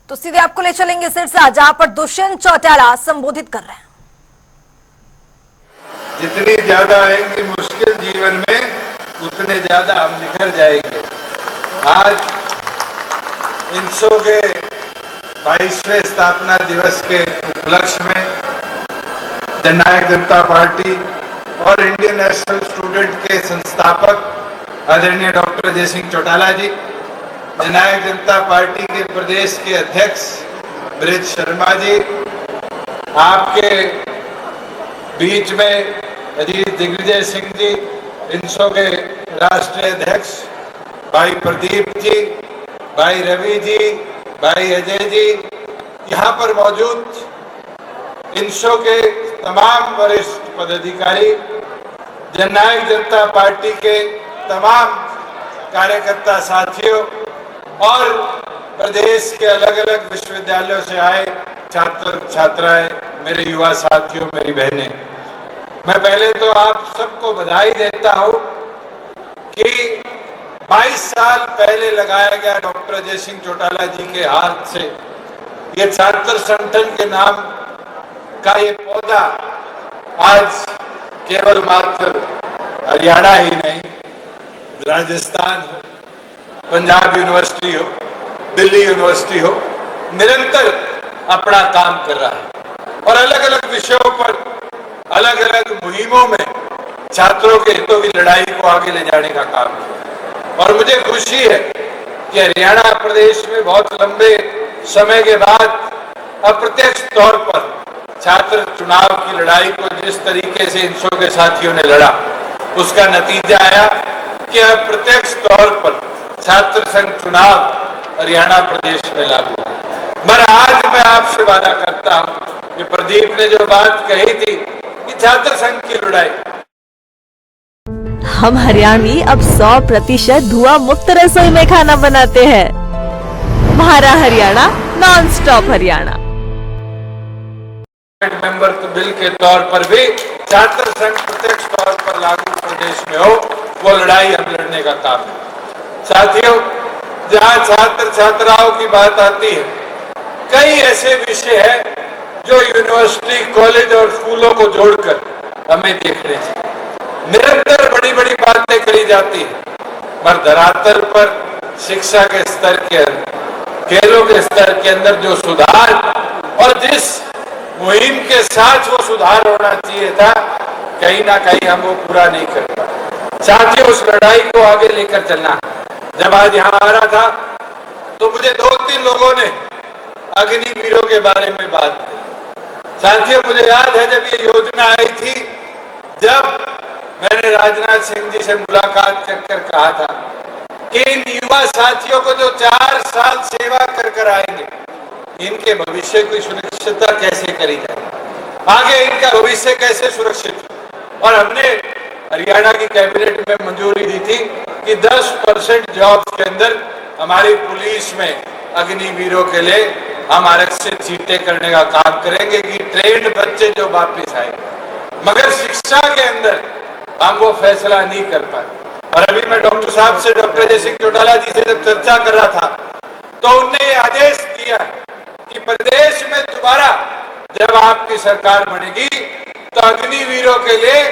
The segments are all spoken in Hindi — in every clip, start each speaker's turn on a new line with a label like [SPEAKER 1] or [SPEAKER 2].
[SPEAKER 1] तो सीधे आपको ले चलेंगे सिरसा, जहां पर दुष्यंत चौटाला संबोधित कर रहे हैं।
[SPEAKER 2] जितनी ज्यादा आएंगी मुश्किल जीवन में, उतने ज्यादा हम निखर जाएंगे। आज इनसो के 22वें स्थापना दिवस के उपलक्ष्य में जननायक जनता पार्टी और इंडियन नेशनल स्टूडेंट के संस्थापक आदरणीय डॉक्टर अजय सिंह चौटाला जी, जननायक जनता पार्टी के प्रदेश के अध्यक्ष ब्रिज शर्मा जी, आपके बीच में अजीत दिग्विजय सिंह जी, इनसो के राष्ट्रीय अध्यक्ष भाई प्रदीप जी, भाई रवि जी, भाई अजय जी, यहाँ पर मौजूद इनसो के तमाम वरिष्ठ पदाधिकारी, जननायक जनता पार्टी के तमाम कार्यकर्ता साथियों और प्रदेश के अलग अलग विश्वविद्यालयों से आए छात्र छात्राएं, मेरे युवा साथियों, मेरी बहनें, मैं पहले तो आप सबको बधाई देता हूं कि 22 साल पहले लगाया गया डॉक्टर अजय सिंह चौटाला जी के हाथ से ये छात्र संगठन के नाम का ये पौधा आज केवल मात्र हरियाणा ही नहीं, राजस्थान हो, पंजाब यूनिवर्सिटी हो, दिल्ली यूनिवर्सिटी हो, निरंतर अपना काम कर रहा है और अलग अलग विषयों पर अलग अलग मुहिमों में छात्रों के हितों की लड़ाई को आगे ले जाने का काम किया। और मुझे खुशी है कि हरियाणा प्रदेश में बहुत लंबे समय के बाद अप्रत्यक्ष तौर पर छात्र चुनाव की लड़ाई को जिस तरीके से इनसो के साथियों ने लड़ा, उसका नतीजा आया कि अप्रत्यक्ष तौर पर छात्र संघ चुनाव हरियाणा प्रदेश में लागू है। मगर आज मैं आपसे वादा करता हूं कि प्रदीप ने जो बात कही थी कि छात्र संघ की लड़ाई,
[SPEAKER 3] हम हरियाणवी अब 100% धुआं मुक्त रसोई में खाना बनाते हैं। हमारा Haryana, non stop Haryana.
[SPEAKER 2] Member bill के तौर पर भी छात्र संघ प्रत्यक्ष तौर पर लागू प्रदेश में हो, वो लड़ाई हम लड़ने का काम है। साथियों, जहां छात्र छात्राओं की बात आती है, कई ऐसे विषय हैं जो यूनिवर्सिटी, कॉलेज और स्कूलों को जोड़कर हमें देखने चाहिए। निरंतर बड़ी बड़ी बातें करी जाती है, पर धरातल पर शिक्षा के स्तर के अंदर, खेलों के स्तर के अंदर जो सुधार और जिस मुहिम के साथ वो सुधार होना चाहिए था, कहीं ना कहीं हम वो पूरा नहीं कर पाए। साथियों, उस लड़ाई को आगे लेकर चलना। जब आज यहाँ आ रहा था तो मुझे 2-3 लोगों ने अग्निवीरों के बारे में बात की। साथियों, मुझे याद है जब ये योजना आई थी, जब मैंने राजनाथ सिंह जी से मुलाकात कर कहा था कि इन युवा साथियों को जो 4 साल सेवा कर आएंगे, इनके भविष्य की सुनिश्चितता कैसे करी जाए, आगे इनका भविष्य कैसे सुरक्षित। और हमने हरियाणा की कैबिनेट में मंजूरी दी थी कि 10% जॉब्स के अंदर हमारी पुलिस में अग्निवीरों के लिए हम आरक्षित सीटें करने का काम करेंगे कि ट्रेंड बच्चे जो वापिस आए। मगर शिक्षा के अंदर हम वो फैसला नहीं कर पाए। और अभी मैं डॉक्टर साहब से, डॉक्टर अजय सिंह चौटाला जी से जब चर्चा कर रहा था, तो उनने ये आदेश दिया कि प्रदेश में दोबारा जब आपकी सरकार बनेगी तो अग्निवीरों के लिए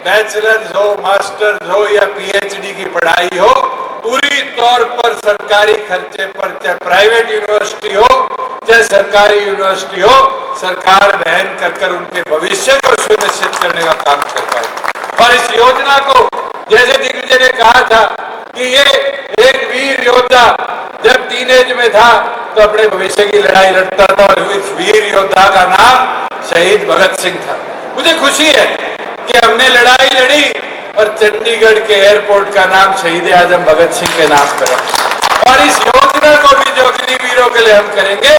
[SPEAKER 2] बैचलर्स हो, मास्टर्स हो या पीएचडी की पढ़ाई हो, पूरी तौर पर सरकारी खर्चे पर, चाहे प्राइवेट यूनिवर्सिटी हो चाहे सरकारी यूनिवर्सिटी हो, सरकार वहन कर उनके भविष्य को सुनिश्चित करने का काम कर पाए। और इस योजना को, जैसे दिग्विजय ने कहा था कि ये एक वीर योद्धा जब टीनेज में था तो अपने भविष्य की लड़ाई लड़ता था, और इस वीर योद्धा का नाम शहीद भगत सिंह था। मुझे खुशी है कि हमने लड़ाई लड़ी और चंडीगढ़ के एयरपोर्ट का नाम शहीद आजम भगत सिंह के नाम पर है। और इस योजना को भी जो अग्निवीरों के लिए हम करेंगे,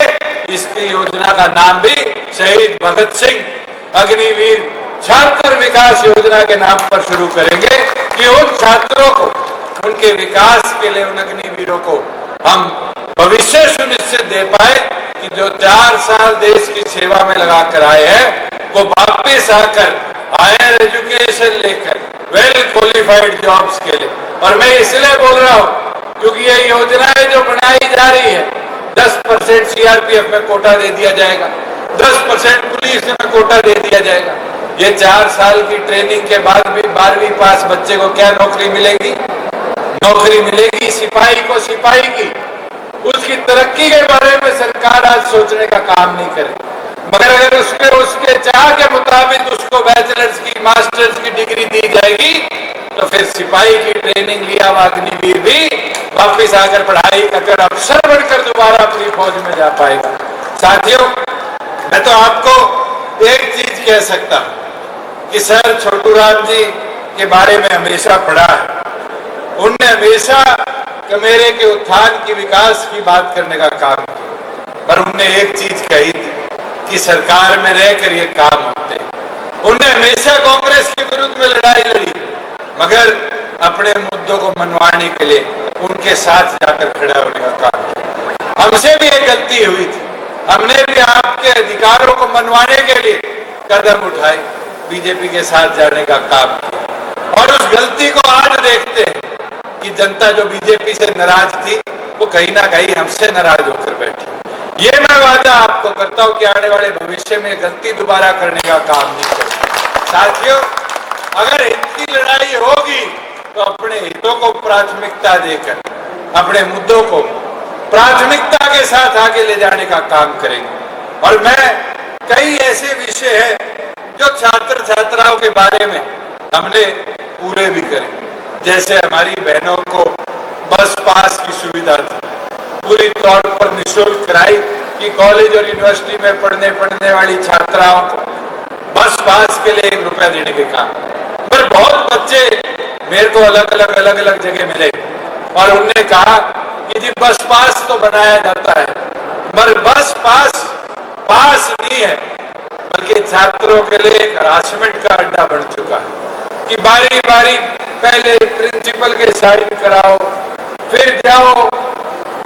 [SPEAKER 2] इसकी योजना का नाम भी शहीद भगत सिंह अग्निवीर छात्र विकास योजना के नाम पर शुरू करेंगे कि उन छात्रों को, उनके विकास के लिए, उन अग्निवीरों को हम भविष्य सुनिश्चित दे पाए कि जो 4 साल देश की सेवा में लगा कर आए हैं, वो वापस आकर हायर एजुकेशन लेकर वेल क्वालिफाइड जॉब्स के लिए। और मैं इसलिए बोल रहा हूं क्योंकि ये योजनाएं जो बनाई जा रही है, 10% सीआरपीएफ में कोटा दे दिया जाएगा, 10% पुलिस में कोटा दे दिया जाएगा। ये 4 साल की ट्रेनिंग के बाद भी 12वीं पास बच्चे को क्या नौकरी मिलेगी? नौकरी मिलेगी सिपाही को सिपाही की। उसकी तरक्की के बारे में सरकार आज सोचने का काम नहीं करे, मगर अगर उसके चाह के मुताबिक उसको बैचलर्स की मास्टर्स की डिग्री दी जाएगी तो फिर सिपाही की ट्रेनिंग लिया हुआ अग्निवीर भी वापिस आकर पढ़ाई अगर अफसर बनकर दोबारा अपनी फौज में जा पाएगा। साथियों, मैं तो आपको एक चीज कह सकता हूं कि सर छोटूराम जी के बारे में हमेशा पढ़ा है, उनने हमेशा कमेरे के उत्थान की विकास की बात करने का काम किया, पर उनने एक चीज कही थी कि सरकार में रहकर ये काम होते। उन्हें हमेशा कांग्रेस के विरुद्ध में लड़ाई लड़ी, मगर अपने मुद्दों को मनवाने के लिए उनके साथ जाकर खड़ा होने का काम किया। हमसे भी एक गलती हुई थी, हमने भी आपके अधिकारों को मनवाने के लिए कदम उठाए, बीजेपी के साथ जाने का काम किया, और उस गलती को आज देखते हैं कि जनता जो बीजेपी से नाराज थी वो कहीं ना कहीं हमसे नाराज होकर बैठी। ये मैं वादा आपको करता हूं कि आने वाले भविष्य में गलती दोबारा करने का काम नहीं करें। साथियों, अगर हित की लड़ाई होगी तो अपने हितों को प्राथमिकता देकर अपने मुद्दों को प्राथमिकता के साथ आगे ले जाने का काम करेंगे। और मैं कई ऐसे विषय हैं जो छात्र छात्राओं के बारे में हमने पूरे भी करे, जैसे हमारी बहनों को बस पास की सुविधा थी, पूरी तौर पर निःशुल्क कराई कि कॉलेज और यूनिवर्सिटी में पढ़ने वाली छात्राओं को बस पास के लिए 1 रुपया देने के काम। पर बहुत बच्चे मेरे को अलग अलग जगह मिले और उन्होंने कहा कि जी बस पास तो बनाया जाता है, पर बस पास नहीं है, बल्कि छात्रों के लिए एक हरासमेंट का अड्डा बन चुका है कि बारी बारी पहले प्रिंसिपल के साइन कराओ, फिर जाओ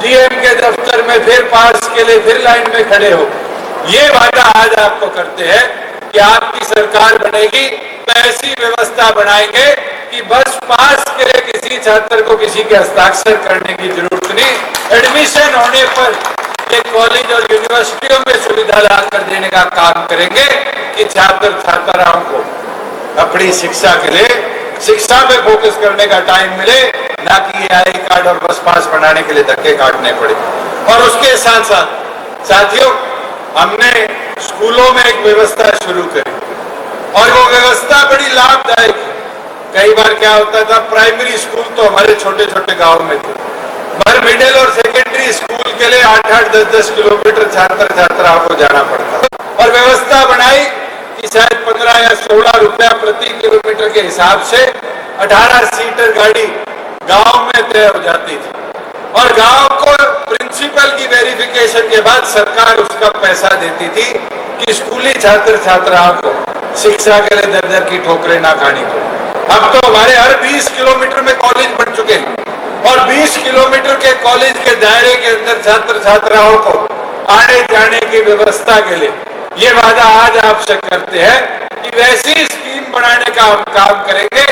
[SPEAKER 2] डीएम के दफ्तर में, फिर पास के लिए फिर लाइन में खड़े हो। ये वादा आज आपको करते हैं कि आपकी सरकार बनेगी तो ऐसी व्यवस्था बनाएंगे कि बस पास के लिए किसी छात्र को किसी के हस्ताक्षर करने की जरूरत नहीं, एडमिशन होने पर एक कॉलेज और यूनिवर्सिटियों में सुविधा लाकर देने का काम करेंगे कि छात्र छात्राओं को अपनी शिक्षा के लिए शिक्षा पे फोकस करने का टाइम मिले, ना कि आई कार्ड और बस पास बनाने के लिए धक्के काटने पड़े। और उसके साथ साथ साथियों, हमने स्कूलों में एक व्यवस्था शुरू करी और वो व्यवस्था बड़ी लाभदायक है। कई बार क्या होता था, प्राइमरी स्कूल तो हमारे छोटे छोटे गांव में थे, मगर मिडिल और सेकेंडरी स्कूल के लिए 8-8, 10-10 किलोमीटर छात्र छात्राओं को जाना पड़ता, और व्यवस्था बनाई कि शायद 15 या 16 रुपया प्रति किलोमीटर के हिसाब से 18 सीटर गाड़ी गांव में तय हो जाती थी, और गांव को प्रिंसिपल की वेरिफिकेशन के बाद सरकार उसका पैसा देती थी कि स्कूली छात्र छात्राओं को शिक्षा के लिए दर-दर की ठोकरें ना खानी पड़े। अब तो हमारे हर 20 किलोमीटर में कॉलेज बन चुके हैं, और 20 किलोमीटर के कॉलेज के दायरे के अंदर छात्र छात्राओं को आने जाने की व्यवस्था के लिए ये वादा आज आपसे करते हैं कि वैसी स्कीम बनाने का हम काम करेंगे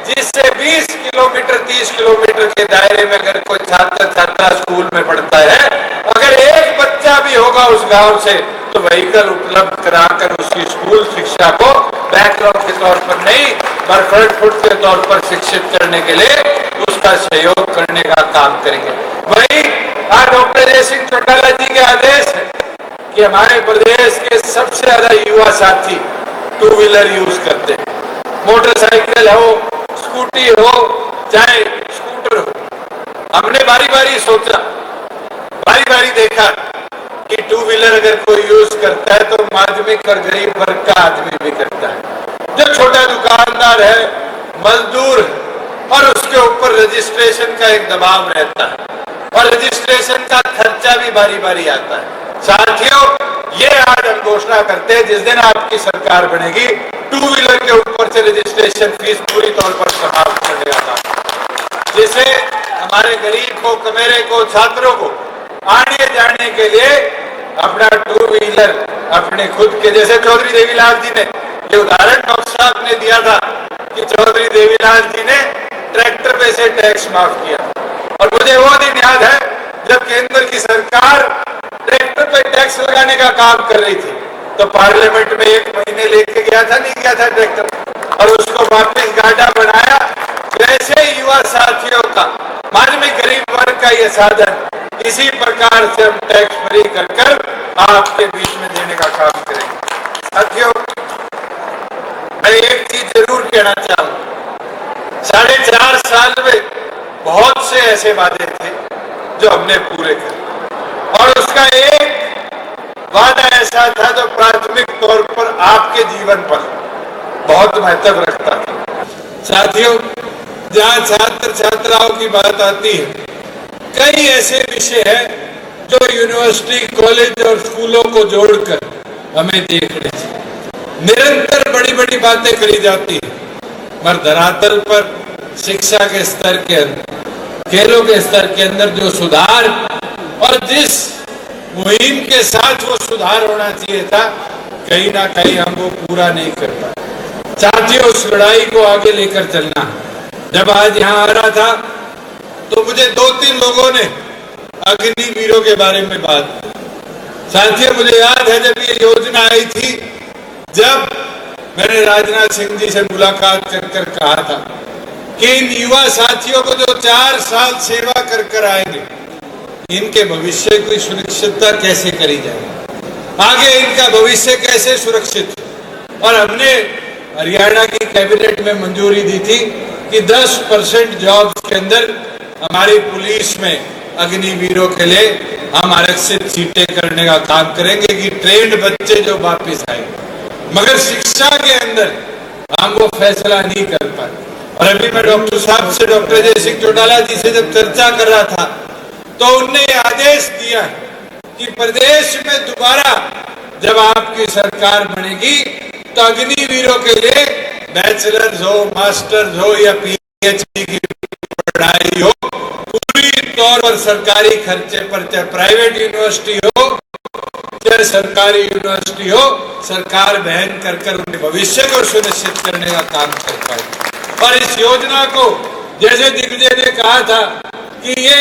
[SPEAKER 2] जिससे 20 किलोमीटर 30 किलोमीटर के दायरे में अगर कोई छात्र छात्रा स्कूल में पढ़ता है, अगर एक बच्चा भी होगा उस गांव से, तो व्हीकल उपलब्ध कराकर उसकी स्कूल शिक्षा को बैकलॉग के तौर पर नहीं, पर फ्रंट फुट के तौर पर शिक्षित करने के लिए उसका सहयोग करने का काम करेंगे। वही आज डॉक्टर जय सिंह चौटाला जी के आदेश है कि हमारे प्रदेश के सबसे ज्यादा युवा साथी 2 व्हीलर यूज करते हैं, मोटरसाइकिल हो, स्कूटी हो, चाहे स्कूटर हो। हमने बारी बारी सोचा, बारी बारी देखा कि 2 व्हीलर अगर कोई यूज करता है तो माध्यमिक और गरीब वर्ग का आदमी भी करता है, जो छोटा दुकानदार है, मजदूर है, और उसके ऊपर रजिस्ट्रेशन का एक दबाव रहता है, और रजिस्ट्रेशन का खर्चा भी बारी बारी आता है। साथियों, ये आज हम घोषणा करते हैं जिस दिन आपकी सरकार बनेगी, 2 व्हीलर के ऊपर से रजिस्ट्रेशन फीस पूरी तौर पर समाप्त करने का काम, जिससे हमारे गरीब को, कमेरे को, छात्रों को आने जाने के लिए अपना 2 व्हीलर अपने खुद के, जैसे चौधरी देवीलाल जी ने ये उदाहरण डॉक्टर साहब ने दिया था कि चौधरी देवीलाल जी ने ट्रैक्टर पे से टैक्स माफ किया, और मुझे वो दिन याद है जब केंद्र की सरकार ट्रैक्टर पे टैक्स लगाने का काम कर रही थी तो पार्लियामेंट में 1 महीने लेके गया था, नहीं गया था ट्रैक्टर, और उसको वापस गाड़ा बनाया। जैसे युवा साथियों का, मानवीय गरीब वर्ग का ये साधन इसी प्रकार से हम टैक्स फ्री कर आपके बीच में देने का काम करेंगे। साथियों, मैं एक चीज जरूर कहना चाहूंगा, 4.5 साल में बहुत से ऐसे वादे थे जो हमने पूरे करे, और उसका एक वादा ऐसा था जो प्राथमिक तौर पर आपके जीवन पर बहुत महत्व रखता था। साथियों, जहां छात्र छात्राओं की बात आती है, कई ऐसे विषय हैं जो यूनिवर्सिटी, कॉलेज और स्कूलों को जोड़कर हमें देखने चाहिए। निरंतर बड़ी बड़ी बातें करी जाती है, मगर धरातल पर शिक्षा के स्तर के अंदर, खेलों के स्तर के अंदर जो सुधार और जिस मुहिम के साथ वो सुधार होना चाहिए था, कहीं ना कहीं हम वो पूरा नहीं कर पाए। साथियों, उस लड़ाई को आगे लेकर चलना। जब आज यहाँ आ रहा था तो मुझे 2-3 लोगों ने अग्निवीरों के बारे में बात की। साथियों, मुझे याद है जब ये योजना आई थी, जब मैंने राजनाथ सिंह जी से मुलाकात कर कहा था कि इन युवा साथियों को जो 4 साल सेवा कर आएंगे, इनके भविष्य की सुरक्षितता कैसे करी जाए, आगे इनका भविष्य कैसे सुरक्षित। और हमने हरियाणा की कैबिनेट में मंजूरी दी थी कि 10% जॉब्स के अंदर हमारी पुलिस में अग्निवीरों के लिए हम आरक्षित सीटें करने का काम करेंगे कि ट्रेंड बच्चे जो वापस आए। मगर शिक्षा के अंदर हम वो फैसला नहीं कर पाए। और अभी मैं डॉक्टर साहब से, डॉक्टर जय सिंह चौटाला जी से जब चर्चा कर रहा था तो उनने आदेश दिया कि प्रदेश में दोबारा जब आपकी सरकार बनेगी तो अग्निवीरों के लिए बैचलर्स हो, मास्टर्स हो या पीएचडी की पढ़ाई हो, पूरी तौर पर सरकारी खर्चे पर, चाहे प्राइवेट यूनिवर्सिटी हो चाहे सरकारी यूनिवर्सिटी हो, सरकार बहन कर उनके भविष्य को सुनिश्चित करने का काम कर पाए। और इस योजना को, जैसे दिग्विजय ने कहा था कि ये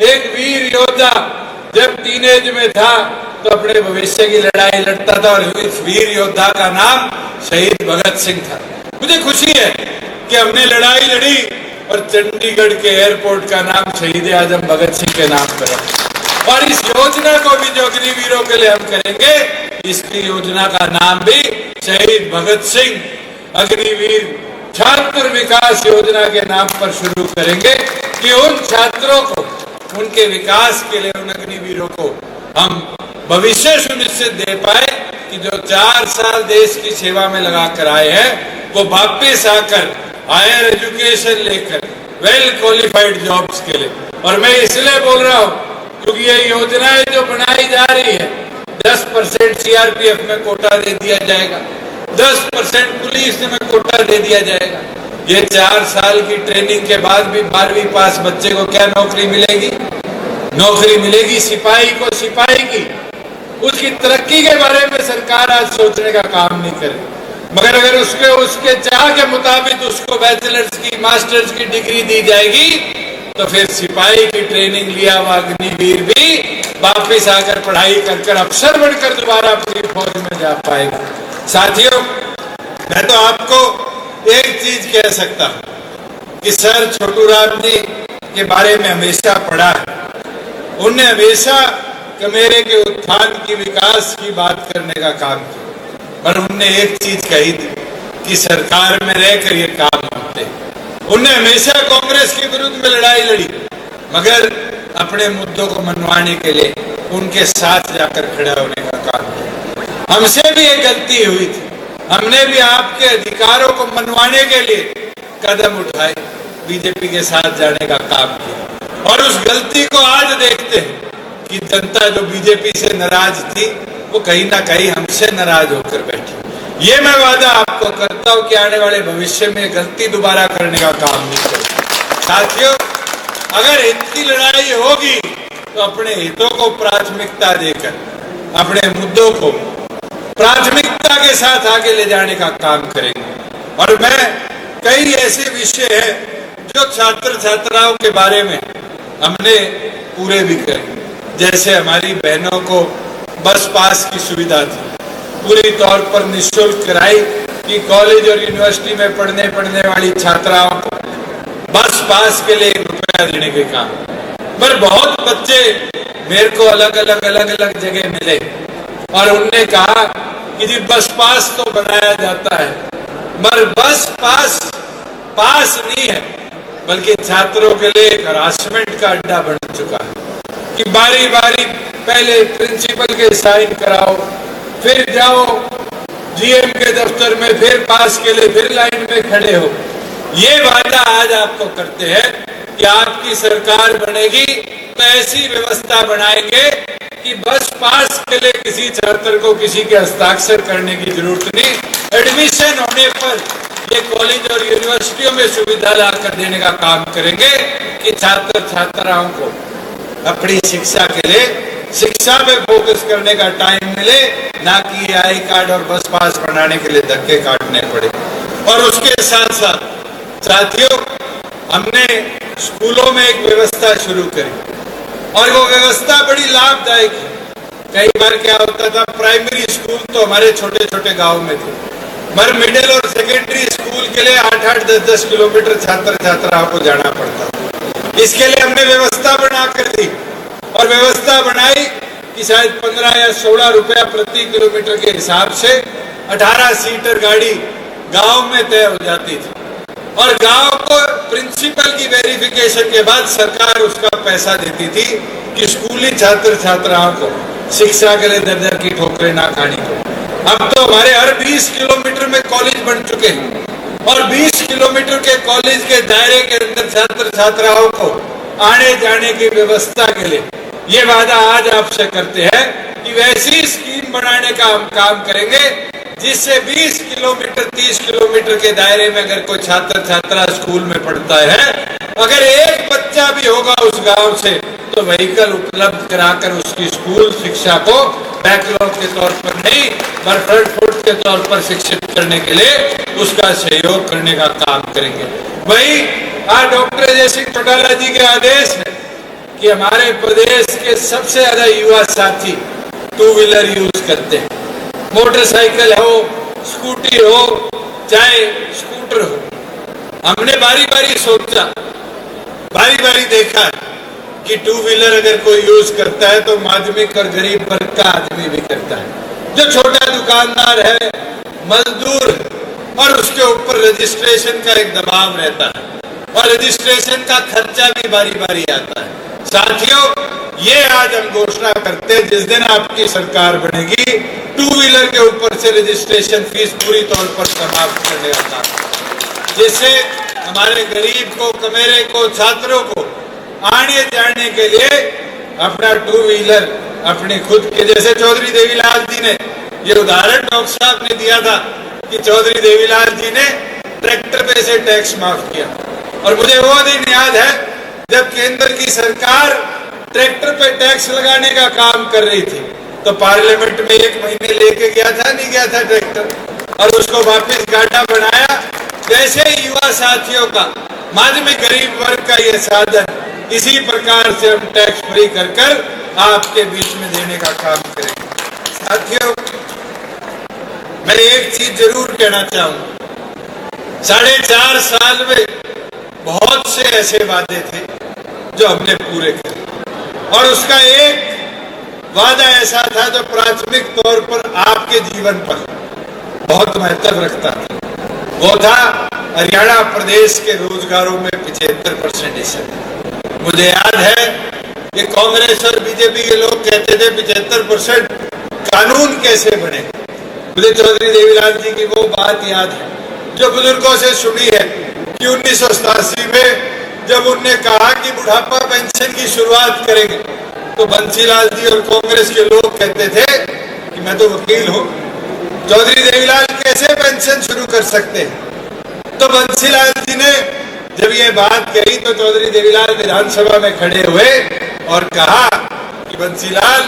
[SPEAKER 2] एक वीर योद्धा जब टीनेज में था तो अपने भविष्य की लड़ाई लड़ता था, और इस वीर योद्धा का नाम शहीद भगत सिंह था। मुझे खुशी है कि हमने लड़ाई लड़ी और चंडीगढ़ के एयरपोर्ट का नाम शहीद आजम भगत सिंह के नाम पर है। और इस योजना को भी जो अग्निवीरों के लिए हम करेंगे, इसकी योजना का नाम भी शहीद भगत सिंह अग्निवीर छात्र विकास योजना के नाम पर शुरू करेंगे कि उन छात्रों को, उनके विकास के लिए, उन अग्निवीरों को हम भविष्य सुनिश्चित दे पाए कि जो 4 साल देश की सेवा में लगा कर आए हैं, वो वापस आकर हायर एजुकेशन लेकर वेल क्वालिफाइड जॉब्स के लिए। और मैं इसलिए बोल रहा हूँ क्योंकि ये योजनाएं जो बनाई जा रही है, 10% सीआरपीएफ में कोटा दे दिया जाएगा, 10% पुलिस में कोटा दे दिया जाएगा। ये 4 साल की ट्रेनिंग के बाद भी 12वीं पास बच्चे को क्या नौकरी मिलेगी? नौकरी मिलेगी सिपाही को सिपाही की। उसकी तरक्की के बारे में सरकार आज सोचने का काम नहीं करे, मगर अगर उसके चाह के मुताबिक उसको बैचलर्स की, मास्टर्स की डिग्री दी जाएगी तो फिर सिपाही की ट्रेनिंग लिया हुआ अग्निवीर भी वापिस आकर पढ़ाई कर अफसर बनकर दोबारा अपनी फौज में जा पाएगा। साथियों, मैं तो आपको एक चीज कह सकता हूं कि सर छोटू राम जी के बारे में हमेशा पढ़ा है। उनने हमेशा कमेरे के उत्थान की, विकास की बात करने का काम किया, पर उनने एक चीज कही थी कि सरकार में रहकर ये काम होते। उनने हमेशा कांग्रेस के विरुद्ध में लड़ाई लड़ी, मगर अपने मुद्दों को मनवाने के लिए उनके साथ जाकर खड़ा होने का काम किया। हमसे भी एक गलती हुई थी, हमने भी आपके अधिकारों को मनवाने के लिए कदम उठाए, बीजेपी के साथ जाने का काम किया। और उस गलती को आज देखते हैं कि जनता जो बीजेपी से नाराज थी, वो कहीं ना कहीं हमसे नाराज होकर बैठी। ये मैं वादा आपको करता हूं कि आने वाले भविष्य में गलती दोबारा करने का काम नहीं करें। साथियों, अगर हित की लड़ाई होगी तो अपने हितों को प्राथमिकता देकर, अपने मुद्दों को प्राथमिकता के साथ आगे ले जाने का काम करेंगे। और मैं कई ऐसे विषय हैं जो छात्र छात्राओं के बारे में हमने पूरे भी करे। जैसे हमारी बहनों को बस पास की सुविधा थी, पूरी तौर पर निःशुल्क कराई कि कॉलेज और यूनिवर्सिटी में पढ़ने वाली छात्राओं को बस पास के लिए ₹1 देने के काम। पर बहुत बच्चे मेरे को अलग अलग जगह मिले और उनने कहा कि जी बस पास तो बनाया जाता है, पर बस पास नहीं है, बल्कि छात्रों के लिए एक हरासमेंट का अड्डा बन चुका है कि बारी बारी पहले प्रिंसिपल के साइन कराओ, फिर जाओ जीएम के दफ्तर में, फिर पास के लिए फिर लाइन में खड़े हो। ये वादा आज आपको करते हैं कि आपकी सरकार बनेगी तो ऐसी व्यवस्था बनाएंगे कि बस पास के लिए किसी छात्र को किसी के हस्ताक्षर करने की जरूरत नहीं। एडमिशन होने पर ये कॉलेज और यूनिवर्सिटियों में सुविधा ला कर देने का काम करेंगे कि छात्र छात्राओं को अपनी शिक्षा के लिए शिक्षा में फोकस करने का टाइम मिले, ना कि आई कार्ड और बस पास बनाने के लिए धक्के काटने पड़े। और उसके साथ साथ साथियों, हमने स्कूलों में एक व्यवस्था शुरू करी और वो व्यवस्था बड़ी लाभदायक है। कई बार क्या होता था, प्राइमरी स्कूल तो हमारे छोटे छोटे गांव में थे, मगर मिडिल और सेकेंडरी स्कूल के लिए 8-8, 10-10 किलोमीटर छात्र छात्राओं को जाना पड़ता। इसके लिए हमने व्यवस्था बना कर दी और व्यवस्था बनाई कि शायद 15 या 16 रुपया प्रति किलोमीटर के हिसाब से 18 सीटर गाड़ी गांव में तय हो जाती थी और गांव को प्रिंसिपल की वेरिफिकेशन के बाद सरकार उसका पैसा देती थी कि स्कूली छात्र छात्राओं को शिक्षा के लिए दर दर की ठोकरें ना खानी पड़े। अब तो हमारे हर 20 किलोमीटर में कॉलेज बन चुके हैं और 20 किलोमीटर के कॉलेज के दायरे के अंदर छात्र छात्राओं को आने जाने की व्यवस्था के लिए ये वादा आज आपसे करते हैं कि वैसी स्कीम बनाने का हम काम करेंगे जिससे 20 किलोमीटर 30 किलोमीटर के दायरे में अगर कोई छात्र छात्रा स्कूल में पढ़ता है, अगर एक बच्चा भी होगा उस गांव से, तो व्हीकल उपलब्ध कराकर उसकी स्कूल शिक्षा को बैकलॉग के तौर पर नहीं, पर फ्रंट फुट के तौर पर शिक्षित करने के लिए उसका सहयोग करने का काम करेंगे। वही आज डॉक्टर अजय सिंह चौटाला जी के आदेश है कि हमारे प्रदेश के सबसे ज्यादा युवा साथी 2 व्हीलर यूज करते हैं, मोटरसाइकिल हो, स्कूटी हो, चाहे स्कूटर हो। हमने बारी बारी सोचा, बारी बारी देखा कि 2 व्हीलर अगर कोई यूज करता है तो माध्यमिक और गरीब वर्ग का आदमी भी करता है, जो छोटा दुकानदार है, मजदूर, और उसके ऊपर रजिस्ट्रेशन का एक दबाव रहता है और रजिस्ट्रेशन का खर्चा भी बारी बारी आता है। साथियों, ये आज हम घोषणा करते हैं जिस दिन आपकी सरकार बनेगी, 2 व्हीलर के ऊपर से रजिस्ट्रेशन फीस पूरी तौर पर समाप्त करने का काम, जिससे हमारे गरीब को, कमेरे को, छात्रों को आने जाने के लिए अपना 2 व्हीलर अपने खुद के, जैसे चौधरी देवीलाल जी ने ये उदाहरण डॉक्टर साहब ने दिया था कि चौधरी देवीलाल जी ने ट्रैक्टर पे से टैक्स माफ किया। और मुझे वो दिन याद है जब केंद्र की सरकार ट्रैक्टर पे टैक्स लगाने का काम कर रही थी, तो पार्लियामेंट में 1 महीने लेके गया था, नहीं गया था ट्रैक्टर, और उसको वापस गाड़ा बनाया। वैसे युवा साथियों का, माध्यमिक गरीब वर्ग का ये साधन इसी प्रकार से हम टैक्स फ्री कर आपके बीच में देने का काम करेंगे। साथियों, मैं एक चीज जरूर कहना चाहूंगा, 4.5 साल में बहुत से ऐसे वादे थे जो हमने पूरे किए और उसका एक वादा ऐसा था जो प्राथमिक तौर पर आपके जीवन पर बहुत महत्व रखता था। वो था हरियाणा प्रदेश के रोजगारों में 75% हिस्सा। मुझे याद है कि कांग्रेस और बीजेपी के लोग कहते थे 75% कानून कैसे बने। मुझे चौधरी देवीलाल जी की वो बात याद है जो बुजुर्गों से सुनी है कि 1987 में जब उनने कहा कि बुढ़ापा पेंशन की शुरुआत करेंगे, तो बंसीलाल जी और कांग्रेस के लोग कहते थे कि मैं तो वकील हूं, चौधरी देवीलाल कैसे पेंशन शुरू कर सकते हैं। तो बंसीलाल जी ने जब ये बात कही तो चौधरी देवीलाल विधानसभा में खड़े हुए और कहा कि बंसीलाल,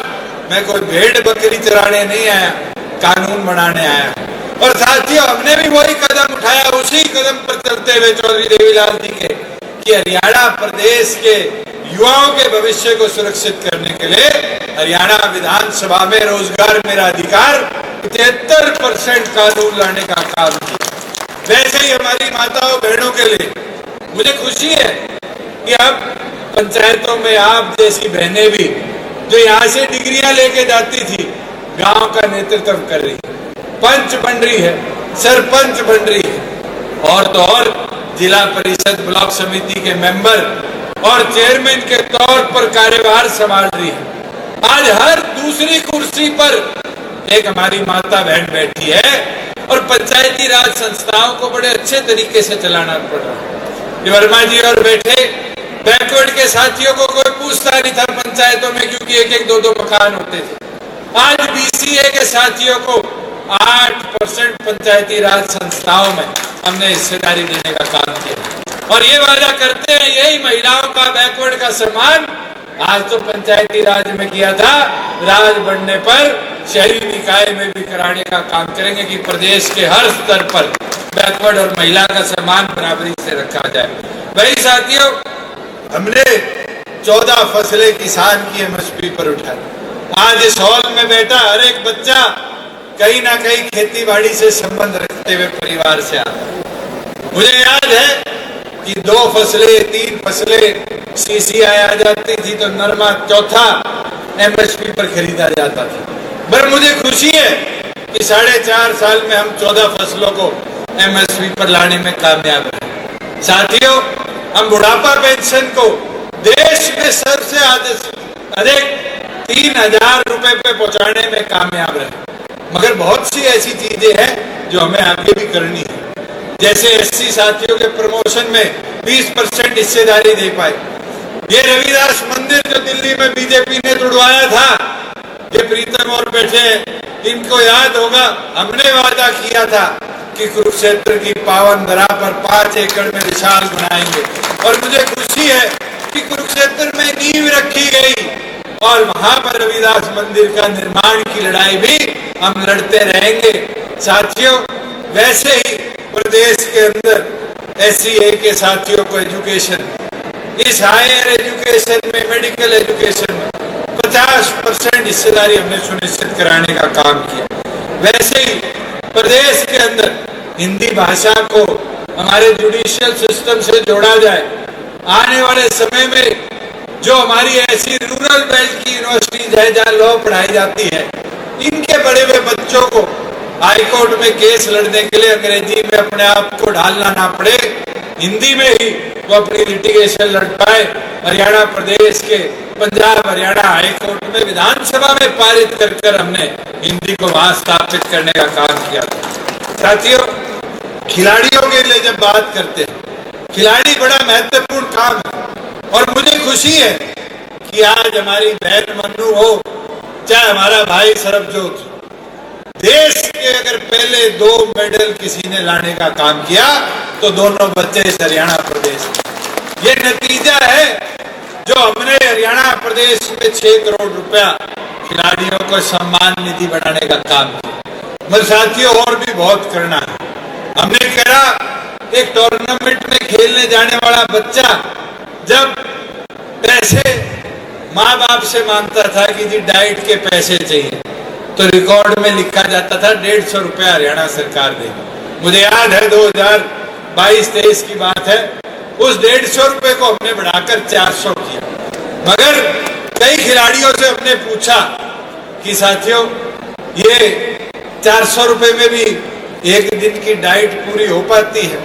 [SPEAKER 2] मैं कोई भेड़ बकरी चराने नहीं आया, कानून बनाने आया। और साथियों, हमने भी वही कदम उठाया, उसी कदम पर चलते हुए चौधरी देवीलाल जी के कि हरियाणा प्रदेश के युवाओं के भविष्य को सुरक्षित करने के लिए हरियाणा विधानसभा में रोजगार मेरा अधिकार 73% कानून लाने का काम किया। वैसे ही हमारी माताओं बहनों के लिए मुझे खुशी है कि अब पंचायतों में आप जैसी बहनें भी जो यहाँ से डिग्रियां लेके जाती थी, गांव का नेतृत्व कर रही है, पंच बन रही है, सरपंच बन रही है, और तो और जिला परिषद ब्लॉक समिति के मेंबर और चेयरमैन के तौर पर कार्यभार संभाल रही है। आज हर दूसरी कुर्सी पर एक हमारी माता बहन बैठी है और पंचायती राज संस्थाओं को बड़े अच्छे तरीके से चलाना पड़ रहा है। वर्मा जी और बैठे बैकवर्ड के साथियों को कोई पूछता नहीं था पंचायतों में, क्योंकि एक एक दो दो मकान होते थे। आज बीसीए के साथियों को 8% पंचायती राज संस्थाओं में हमने हिस्सेदारी देने का काम किया और ये वादा करते हैं यही महिलाओं का बैकवर्ड का सम्मान आज तो पंचायती राज में किया था, राज बढ़ने पर शहरी निकाय में भी कराने का काम करेंगे कि प्रदेश के हर स्तर पर बैकवर्ड और महिला का सम्मान बराबरी से रखा जाए। वही साथियों, हमने 14 फसलें किसान की एमएसपी पर उठाई। आज इस हॉल में बैठा हर एक बच्चा कहीं ना कहीं खेती बाड़ी से संबंध रखते हुए परिवार से आता है। मुझे याद है कि 2 फसलें 3 फसलें सीसीआई आ जाती थी तो नरमा चौथा एमएसपी पर खरीदा जाता था। पर मुझे खुशी है कि 4.5 साल में हम 14 फसलों को एमएसपी पर लाने में कामयाब रहे। साथियों, हम बुढ़ापा पेंशन को देश में सबसे अधिक 3,000 रुपए पे पहुंचाने में कामयाब रहे। मगर बहुत सी ऐसी चीजें हैं जो हमें आगे भी करनी है, जैसे एससी साथियों के प्रमोशन में 20% हिस्सेदारी दे पाए। ये रविदास मंदिर जो दिल्ली में बीजेपी ने तुड़वाया था, ये प्रीतम और बैठे हैं, इनको याद होगा, हमने वादा किया था कि कुरुक्षेत्र की पावन धरा पर 5 एकड़ में विशाल बनाएंगे और मुझे खुशी है कि कुरुक्षेत्र में नींव रखी गई और वहां पर रविदास मंदिर का निर्माण की लड़ाई भी हम लड़ते रहेंगे। साथियों, वैसे ही प्रदेश के अंदर एससीए के साथियों को एजुकेशन, इस हायर एजुकेशन में, मेडिकल एजुकेशन में 50% हिस्सेदारी हमने सुनिश्चित कराने का काम किया। वैसे ही प्रदेश के अंदर हिंदी भाषा को हमारे जुडिशियल सिस्टम से जोड़ा जाए। आने वाले समय में जो हमारी ऐसी रूरल बेल्ट की यूनिवर्सिटीज है जहाँ लॉ पढ़ाई जाती है, इनके बड़े हुए बच्चों को हाईकोर्ट में केस लड़ने के लिए अंग्रेजी में अपने आप को ढालना ना पड़े, हिंदी में ही वो अपनी लिटिगेशन लड़ पाए। हरियाणा प्रदेश के पंजाब हरियाणा हाईकोर्ट में विधानसभा में पारित कर हमने हिंदी को वहां स्थापित करने का काम किया था। साथियों, खिलाड़ियों के लिए जब बात करते हैं, खिलाड़ी बड़ा महत्वपूर्ण काम है और मुझे खुशी है कि आज हमारी बहन मन्नू हो चाहे हमारा भाई सरबजोत, देश के अगर पहले 2 मेडल किसी ने लाने का काम किया तो दोनों बच्चे इस हरियाणा प्रदेश। ये नतीजा है जो हमने हरियाणा प्रदेश में 6 करोड़ रुपया खिलाड़ियों को सम्मान निधि बढ़ाने का काम किया। मगर साथियों, और भी बहुत करना है। हमने करा एक टूर्नामेंट में खेलने जाने वाला बच्चा जब पैसे माँ बाप से मांगता था कि जी डाइट के पैसे चाहिए, तो रिकॉर्ड में लिखा जाता था 150 रुपया हरियाणा सरकार देगी। मुझे याद है 2022-23 की बात है, उस 150 रुपए को हमने बढ़ाकर 400 किया। मगर कई खिलाड़ियों से हमने पूछा कि साथियों, ये 400 रुपए में भी एक दिन की डाइट पूरी हो पाती है?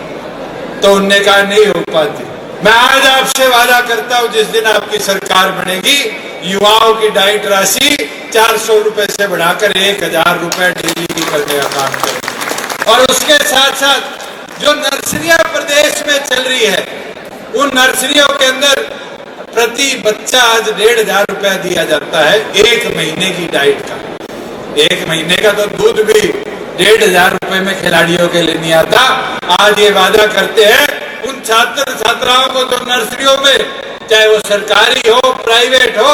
[SPEAKER 2] तो उनने कहा नहीं हो पाती। मैं आज आपसे वादा करता हूं, जिस दिन आपकी सरकार बनेगी, युवाओं की डाइट राशि 400 रुपए से बढ़ाकर 1000 रुपए डेली की करने का काम करेंगे। और उसके साथ साथ जो नर्सरियां प्रदेश में चल रही है, उन नर्सरियों के अंदर प्रति बच्चा आज 1500 रुपया दिया जाता है 1 महीने की डाइट का। 1 महीने का तो दूध भी 1500 रुपए में खिलाड़ियों के लिए नहीं आता। आज ये वादा करते हैं उन छात्र छात्राओं को जो नर्सरियों में, चाहे वो सरकारी हो प्राइवेट हो,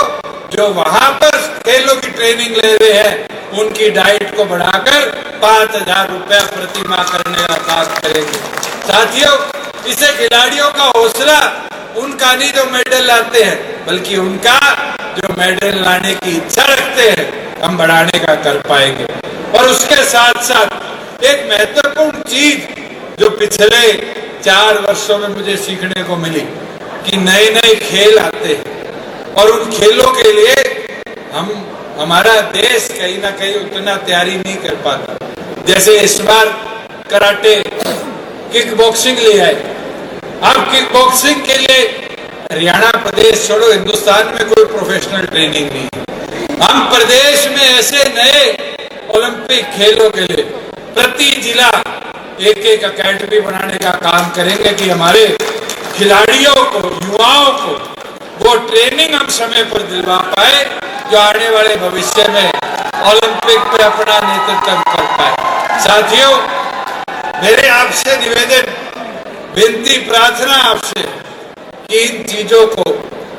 [SPEAKER 2] जो वहां पर खेलों की ट्रेनिंग ले रहे हैं, उनकी डाइट को बढ़ाकर 5000 रुपया प्रति माह करने का काम करेंगे। साथियों, इससे खिलाड़ियों का हौसला उनका नहीं जो मेडल लाते हैं, बल्कि उनका जो मेडल लाने की इच्छा रखते हैं हम बढ़ाने का कर पाएंगे। और उसके साथ साथ एक महत्वपूर्ण चीज जो पिछले 4 वर्षों में मुझे सीखने को मिली कि नए नए खेल आते हैं और उन खेलों के लिए हमारा देश कहीं ना कहीं उतना तैयारी नहीं कर पाता। जैसे इस बार कराटे, किक बॉक्सिंग ले आए। अब किक बॉक्सिंग के लिए हरियाणा प्रदेश छोड़ो, हिंदुस्तान में कोई प्रोफेशनल ट्रेनिंग नहीं है। हम प्रदेश में ऐसे नए ओलंपिक खेलों के लिए प्रति जिला एक एक अकेडमी बनाने का काम करेंगे कि हमारे खिलाड़ियों को, युवाओं को वो ट्रेनिंग हम समय पर दिलवा पाए जो आने वाले भविष्य में ओलंपिक में अपना नेतृत्व कर पाए। साथियों, मेरे आपसे निवेदन, विनती, प्रार्थना आपसे कि इन चीजों को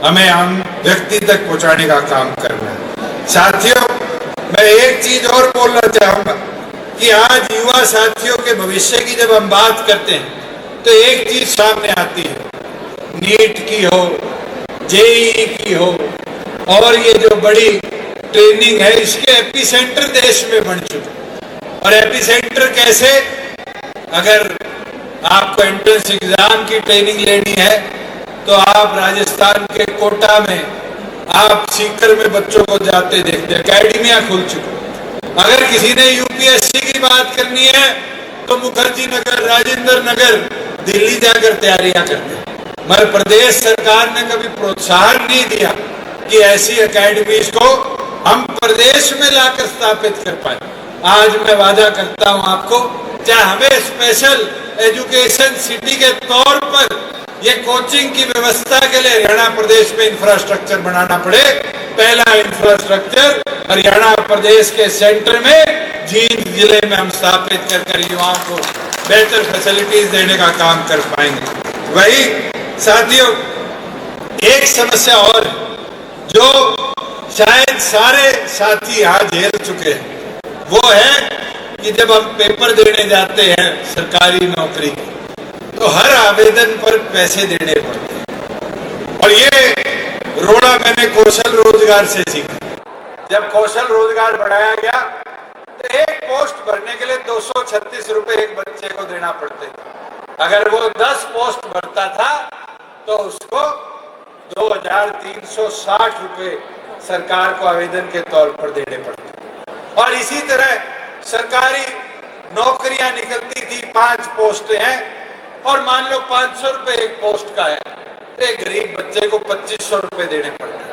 [SPEAKER 2] हमें हम व्यक्ति तक पहुंचाने का काम करना है। साथियों, मैं एक चीज और बोलना चाहूंगा कि आज युवा साथियों के भविष्य की जब हम बात करते हैं तो एक चीज सामने आती है, नीट की हो, जेईई की हो, और ये जो बड़ी ट्रेनिंग है इसके एपिसेंटर देश में बन चुके। और एपिसेंटर कैसे? अगर आपको एंट्रेंस एग्जाम की ट्रेनिंग लेनी है तो आप राजस्थान के कोटा में, आप सीकर में बच्चों को जाते देखते, अकेडमियां खुल चुकी। अगर किसी ने यूपीएससी की बात करनी है तो मुखर्जी नगर, राजेंद्र नगर, दिल्ली जाकर तैयारियां करते। मगर प्रदेश सरकार ने कभी प्रोत्साहन नहीं दिया कि ऐसी अकेडमीज को हम प्रदेश में लाकर स्थापित कर पाए। आज मैं वादा करता हूं आपको, चाहे हमें स्पेशल एजुकेशन सिटी के तौर पर ये कोचिंग की व्यवस्था के लिए हरियाणा प्रदेश में इंफ्रास्ट्रक्चर बनाना पड़े, पहला इंफ्रास्ट्रक्चर हरियाणा प्रदेश के सेंटर में जींद जिले में हम स्थापित कर युवाओं को बेहतर फैसिलिटीज देने का काम कर पाएंगे। वही साथियों, एक समस्या और जो शायद सारे साथी यहाँ झेल चुके हैं, वो है कि जब हम पेपर देने जाते हैं सरकारी नौकरी के तो हर आवेदन पर पैसे देने पड़ते हैं। और ये रोड़ा मैंने कौशल रोजगार से सीखा। जब कौशल रोजगार बढ़ाया गया तो एक पोस्ट भरने के लिए 236 रुपए एक बच्चे को देना पड़ते थे। अगर वो 10 पोस्ट भरता था तो उसको 2360 रुपए सरकार को आवेदन के तौर पर देने पड़ते। और इसी तरह सरकारी नौकरियां निकलती थी, 5 पोस्टें हैं और मान लो 500 रुपए एक पोस्ट का है, तो एक गरीब बच्चे को 2500 रुपए देने पड़ते हैं।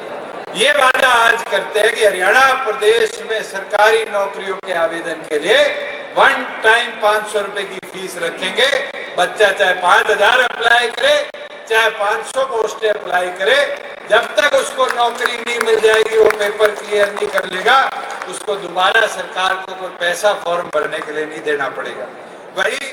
[SPEAKER 2] ये वादा आज करते हैं कि हरियाणा प्रदेश में सरकारी नौकरियों के आवेदन के लिए वन टाइम 500 रुपए की फीस रखेंगे। बच्चा चाहे 5000 अप्लाई करे, चाहे 500 पोस्टें अप्लाई करे, जब तक उसको नौकरी नहीं मिल जाएगी, वो पेपर क्लियर नहीं कर लेगा, उसको दोबारा सरकार को कोई पैसा फॉर्म भरने के लिए नहीं देना पड़ेगा। वही